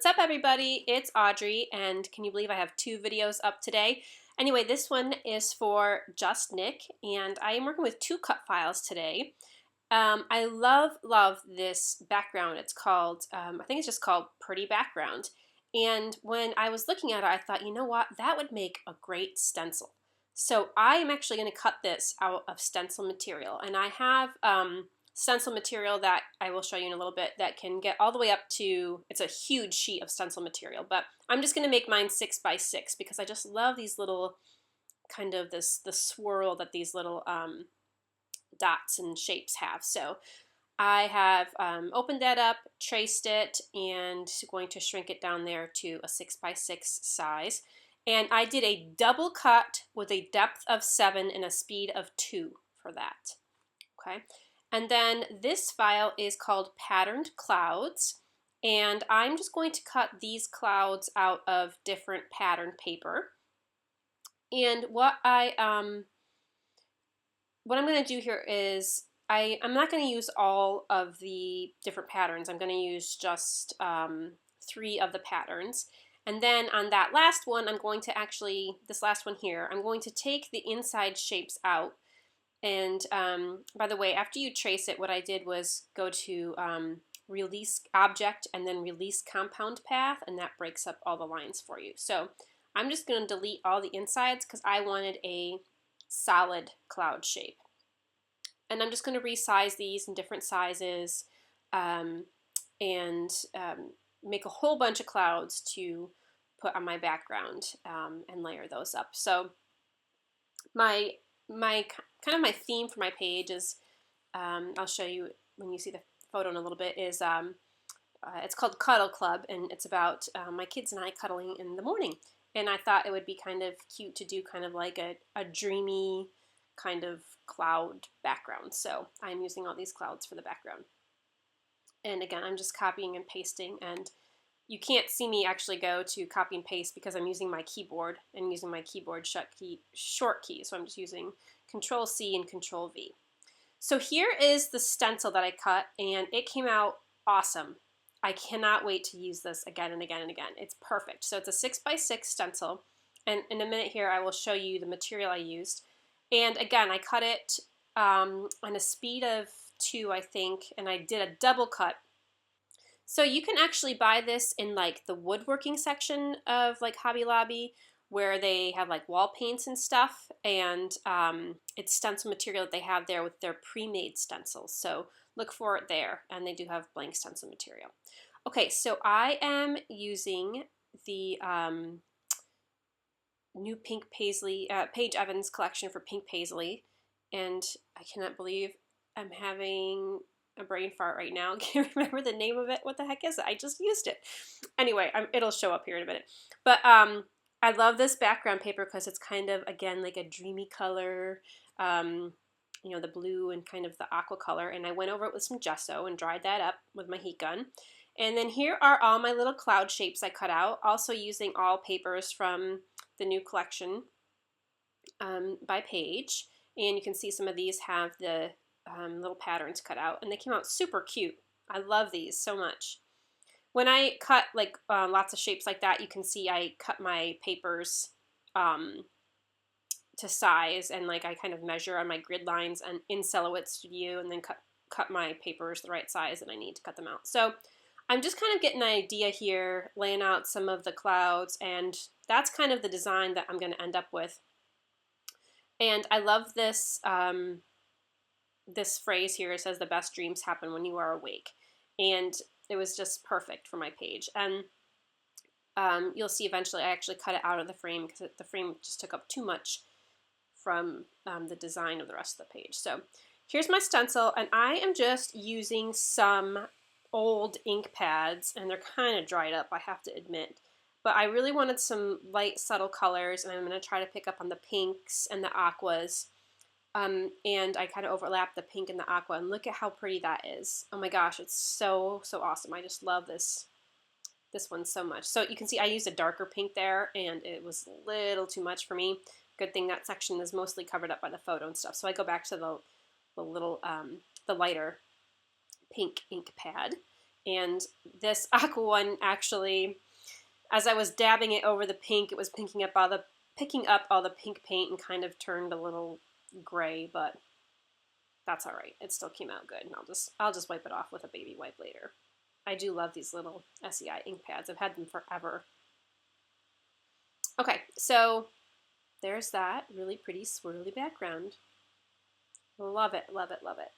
What's up, everybody? It's Audrey, and can you believe I have two videos up today? Anyway, this one is for Just Nick, and I am working with two cut files today. I love this background. It's called, I think it's just called Pretty Background. And when I was looking at it, I thought, you know what, that would make a great stencil. So I am actually going to cut this out of stencil material, and I have stencil material that I will show you in a little bit that can get all the way up to, it's a huge sheet of stencil material, but I'm just going to make mine 6 by 6 because I just love these little kind of the swirl that these little dots and shapes have. So I have opened that up, traced it, and going to shrink it down there to a 6 by 6 size. And I did a double cut with a depth of 7 and a speed of 2 for that. Okay. And then this file is called Patterned Clouds, and I'm just going to cut these clouds out of different pattern paper. And what I'm going to do here is I'm not going to use all of the different patterns. I'm going to use just 3 of the patterns. And then on that last one, I'm going to actually, this last one here, I'm going to take the inside shapes out. And by the way, after you trace it, what I did was go to release object and then release compound path, and that breaks up all the lines for you. So I'm just going to delete all the insides because I wanted a solid cloud shape. And I'm just going to resize these in different sizes and make a whole bunch of clouds to put on my background and layer those up. So my kind of my theme for my page is, I'll show you when you see the photo in a little bit, is it's called Cuddle Club, and it's about my kids and I cuddling in the morning. And I thought it would be kind of cute to do kind of like a dreamy kind of cloud background. So I'm using all these clouds for the background. And again, I'm just copying and pasting, and you can't see me actually go to copy and paste because I'm using my keyboard and using my keyboard short key. So I'm just using Control C and Control V. So here is the stencil that I cut, and it came out awesome. I cannot wait to use this again and again and again. It's perfect. So it's a 6 by 6 stencil, and in a minute here I will show you the material I used. And again, I cut it on a speed of 2, I think, and I did a double cut. So you can actually buy this in like the woodworking section of like Hobby Lobby, where they have like wall paints and stuff, and it's stencil material that they have there with their pre-made stencils. So look for it there, and they do have blank stencil material. Okay, so I am using the new Pink Paisley, Paige Evans collection for Pink Paisley, and I cannot believe I'm having a brain fart right now. I can't remember the name of it. What the heck is it? I just used it. Anyway, it'll show up here in a minute. But I love this background paper because it's kind of, again, like a dreamy color, you know, the blue and kind of the aqua color. And I went over it with some gesso and dried that up with my heat gun. And then here are all my little cloud shapes I cut out, also using all papers from the new collection by Paige. And you can see some of these have the little patterns cut out, and they came out super cute. I love these so much. When I cut like lots of shapes like that, you can see I cut my papers to size, and like I kind of measure on my grid lines and in Silhouette Studio, and then cut my papers the right size that I need to cut them out. So I'm just kind of getting an idea here, laying out some of the clouds, and that's kind of the design that I'm going to end up with. And I love this this phrase here. It says the best dreams happen when you are awake, and it was just perfect for my page. And you'll see eventually I actually cut it out of the frame because the frame just took up too much from the design of the rest of the page. So here's my stencil, and I am just using some old ink pads, and they're kind of dried up, I have to admit. But I really wanted some light, subtle colors, and I'm going to try to pick up on the pinks and the aquas. And I kind of overlap the pink and the aqua, and look at how pretty that is. Oh my gosh, it's so awesome. I just love this one so much. So you can see I used a darker pink there, and it was a little too much for me. Good thing that section is mostly covered up by the photo and stuff. So I go back to the little the lighter pink ink pad, And this aqua one actually, as I was dabbing it over the pink, it was picking up all the pink paint and kind of turned a little gray, but that's all right. It still came out good, and I'll just wipe it off with a baby wipe later. I do love these little SEI ink pads. I've had them forever. Okay, so there's that really pretty swirly background. Love it, love it, love it.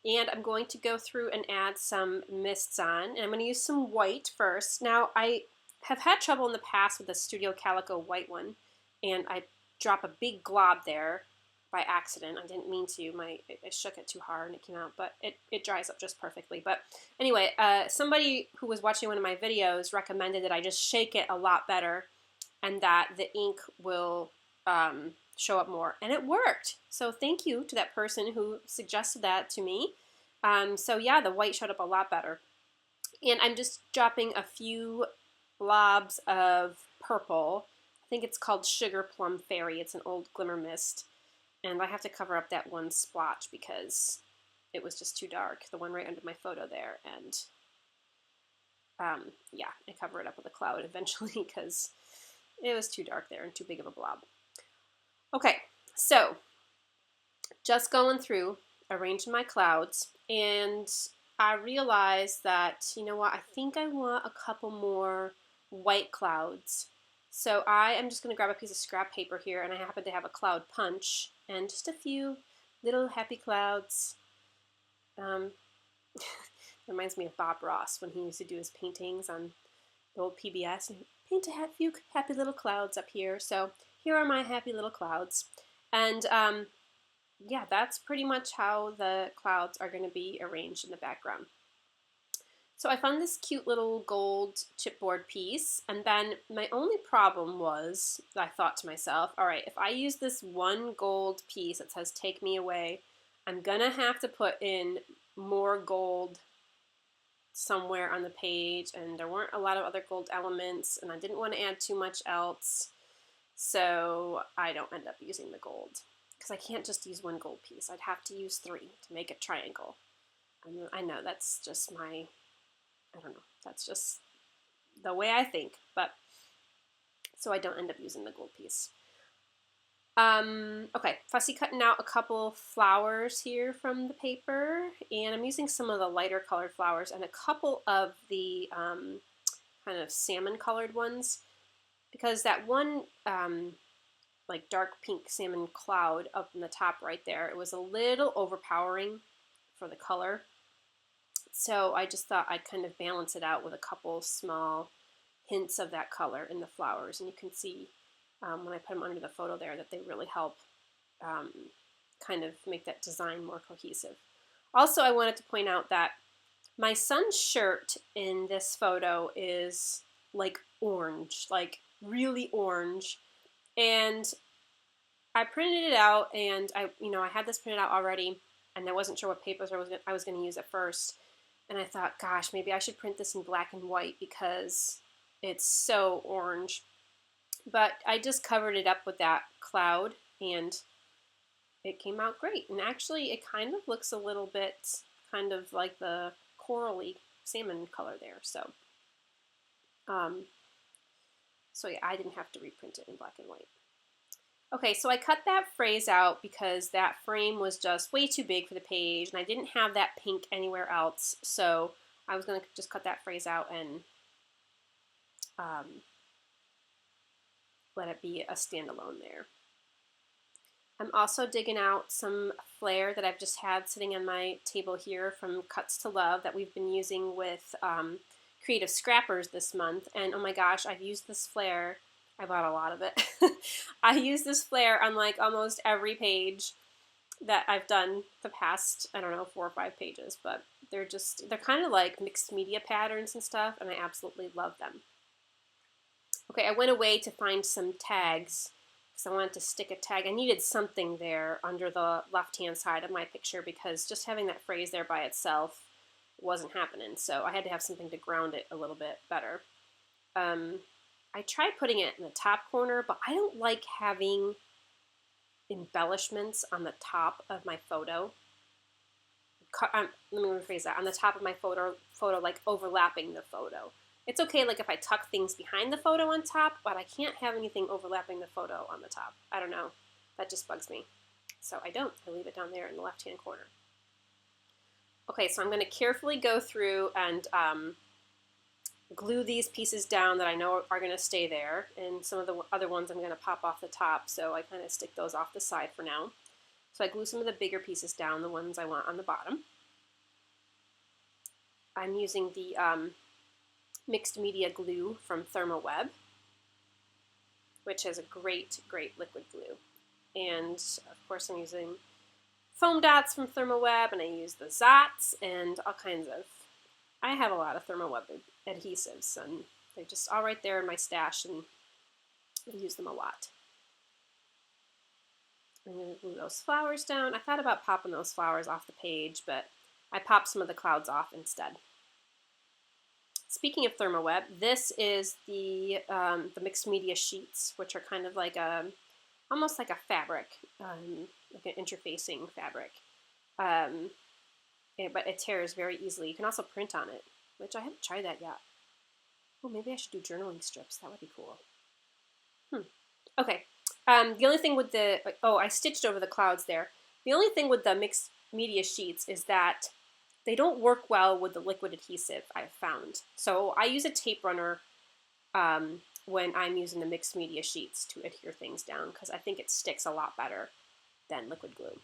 And I'm going to go through and add some mists on, and I'm going to use some white first. Now, I have had trouble in the past with the Studio Calico white one, and I drop a big glob there by accident. I didn't mean to. I shook it too hard and it came out, but it dries up just perfectly. But anyway, somebody who was watching one of my videos recommended that I just shake it a lot better and that the ink will show up more, and it worked. So thank you to that person who suggested that to me. So yeah, the white showed up a lot better. And I'm just dropping a few blobs of purple. I think it's called Sugar Plum Fairy. It's an old glimmer mist. And I have to cover up that one splotch because it was just too dark, the one right under my photo there. And yeah, I cover it up with a cloud eventually because it was too dark there and too big of a blob. Okay, so just going through, arranging my clouds, and I realized that, you know what, I think I want a couple more white clouds. So I am just going to grab a piece of scrap paper here, and I happen to have a cloud punch and just a few little happy clouds. Reminds me of Bob Ross when he used to do his paintings on the old PBS and paint a few happy little clouds up here. So here are my happy little clouds. And yeah, that's pretty much how the clouds are going to be arranged in the background. So I found this cute little gold chipboard piece, and then my only problem was, I thought to myself, all right, if I use this one gold piece that says "Take Me Away," I'm gonna have to put in more gold somewhere on the page, and there weren't a lot of other gold elements, and I didn't want to add too much else, so I don't end up using the gold, because I can't just use one gold piece. I'd have to use 3 to make a triangle. I know that's just my... I don't know, that's just the way I think, but so I don't end up using the gold piece. Okay, fussy cutting out a couple flowers here from the paper, and I'm using some of the lighter colored flowers and a couple of the kind of salmon colored ones, because that one like dark pink salmon cloud up in the top right there, it was a little overpowering for the color. So I just thought I'd kind of balance it out with a couple small hints of that color in the flowers. And you can see when I put them under the photo there that they really help kind of make that design more cohesive. Also, I wanted to point out that my son's shirt in this photo is like orange, like really orange. And I printed it out, and I had this printed out already, and I wasn't sure what papers I was going to use at first. And I thought, gosh, maybe I should print this in black and white because it's so orange. But I just covered it up with that cloud, and it came out great. And actually, it kind of looks a little bit kind of like the corally salmon color there. So, so yeah, I didn't have to reprint it in black and white. Okay, so I cut that phrase out because that frame was just way too big for the page, and I didn't have that pink anywhere else, so I was going to just cut that phrase out and let it be a standalone there. I'm also digging out some flair that I've just had sitting on my table here from Cuts to Love that we've been using with Creative Scrappers this month, and oh my gosh, I've used this flair. I bought a lot of it. I use this flair on like almost every page that I've done the past, I don't know, 4 or 5 pages, but they're kind of like mixed media patterns and stuff, and I absolutely love them. Okay, I went away to find some tags because I wanted to stick a tag. I needed something there under the left-hand side of my picture because just having that phrase there by itself wasn't happening, so I had to have something to ground it a little bit better. I tried putting it in the top corner, but I don't like having embellishments on the top of my photo. Let me rephrase that. On the top of my photo like overlapping the photo. It's okay like if I tuck things behind the photo on top, but I can't have anything overlapping the photo on the top. I don't know. That just bugs me. So I don't. I leave it down there in the left-hand corner. Okay, so I'm going to carefully go through and glue these pieces down that I know are going to stay there, and some of the other ones I'm going to pop off the top, so I kind of stick those off the side for now. So I glue some of the bigger pieces down, the ones I want on the bottom. I'm using the mixed media glue from ThermoWeb, which is a great liquid glue. And of course I'm using foam dots from ThermoWeb, and I use the Zots and all kinds of, I have a lot of ThermoWeb adhesives, and they're just all right there in my stash, and I use them a lot. I'm going to glue those flowers down. I thought about popping those flowers off the page, but I popped some of the clouds off instead. Speaking of ThermoWeb, this is the mixed media sheets, which are kind of like almost like a fabric, like an interfacing fabric. But it tears very easily. You can also print on it, which I haven't tried that yet. Oh, maybe I should do journaling strips. That would be cool. Okay. The only thing with the, oh, I stitched over the clouds there. The only thing with the mixed media sheets is that they don't work well with the liquid adhesive, I've found. So I use a tape runner when I'm using the mixed media sheets to adhere things down, because I think it sticks a lot better than liquid glue.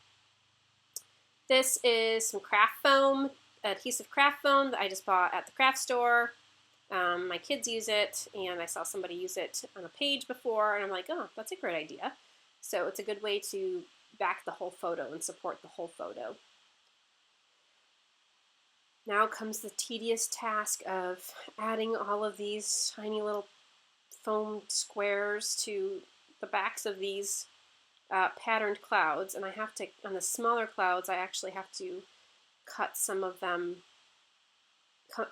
This is some craft foam, adhesive craft foam that I just bought at the craft store. My kids use it, and I saw somebody use it on a page before, and I'm like, oh, that's a great idea. So it's a good way to back the whole photo and support the whole photo. Now comes the tedious task of adding all of these tiny little foam squares to the backs of these patterned clouds, and I have to, on the smaller clouds, I actually have to cut some of them,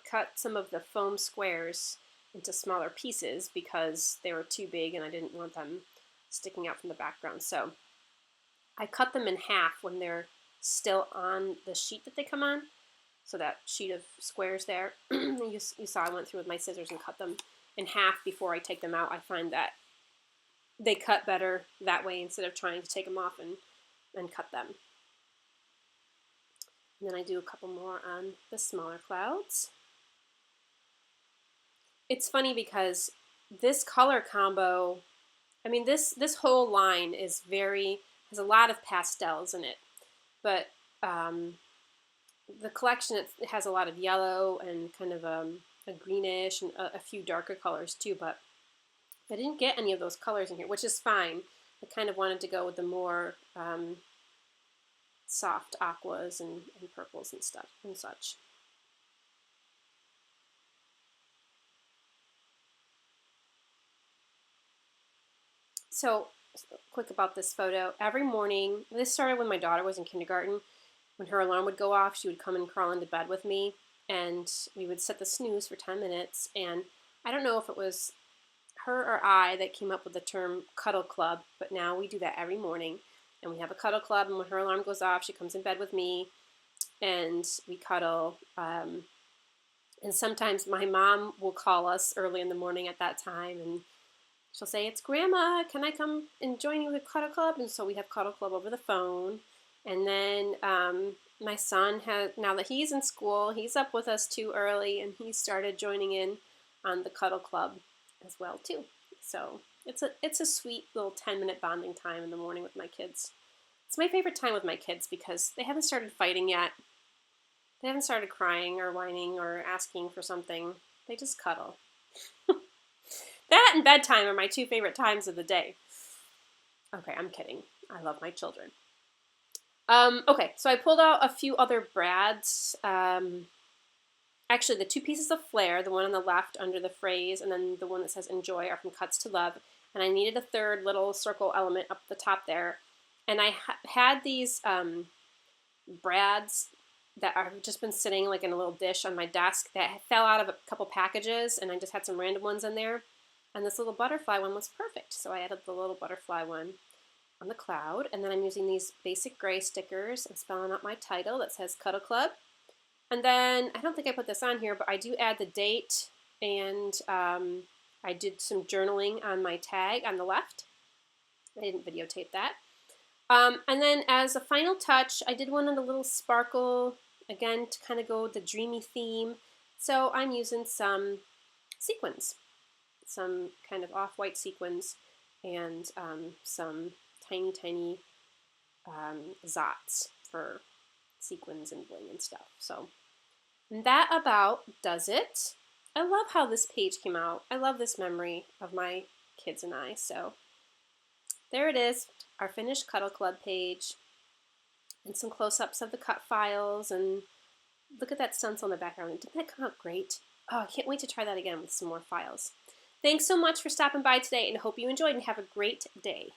cut some of the foam squares into smaller pieces because they were too big and I didn't want them sticking out from the background. So I cut them in half when they're still on the sheet that they come on. So that sheet of squares there, you saw I went through with my scissors and cut them in half before I take them out. I find that they cut better that way instead of trying to take them off and cut them. And then I do a couple more on the smaller clouds. It's funny because this color combo, I mean this whole line is has a lot of pastels in it, but the collection, it has a lot of yellow and kind of a greenish and a few darker colors too, but I didn't get any of those colors in here, which is fine. I kind of wanted to go with the more soft aquas and purples and stuff and such. So, quick about this photo. Every morning, this started when my daughter was in kindergarten. When her alarm would go off, she would come and crawl into bed with me, and we would set the snooze for 10 minutes, and I don't know if it was her or I that came up with the term Cuddle Club, but now we do that every morning, and we have a Cuddle Club, and when her alarm goes off, she comes in bed with me, and we cuddle, and sometimes my mom will call us early in the morning at that time, and she'll say, "It's Grandma, can I come and join you with Cuddle Club?" And so we have Cuddle Club over the phone. And then my son now that he's in school, he's up with us too early, and he started joining in on the Cuddle Club as well too. So it's a sweet little 10-minute bonding time in the morning with my kids. It's my favorite time with my kids because they haven't started fighting yet. They haven't started crying or whining or asking for something. They just cuddle. That and bedtime are my two favorite times of the day. Okay, I'm kidding. I love my children. Okay, so I pulled out a few other brads. Actually, the two pieces of flare, the one on the left under the phrase, and then the one that says enjoy are from Cuts to Love. And I needed a third little circle element up the top there. And I had these brads that have just been sitting like in a little dish on my desk that fell out of a couple packages, and I just had some random ones in there. And this little butterfly one was perfect, so I added the little butterfly one on the cloud, and then I'm using these basic gray stickers. I'm spelling out my title that says Cuddle Club. And then, I don't think I put this on here, but I do add the date, and I did some journaling on my tag on the left. I didn't videotape that. And then as a final touch, I did one on a little sparkle, again, to kind of go with the dreamy theme. So I'm using some sequins, some kind of off-white sequins, and some tiny, tiny zots for sequins and bling and stuff. So that about does it. I love how this page came out. I love this memory of my kids and I. So there it is, our finished Cuddle Club page, and some close-ups of the cut files, and look at that stencil in the background. Didn't that come out great? Oh, I can't wait to try that again with some more files. Thanks so much for stopping by today, and I hope you enjoyed, and have a great day.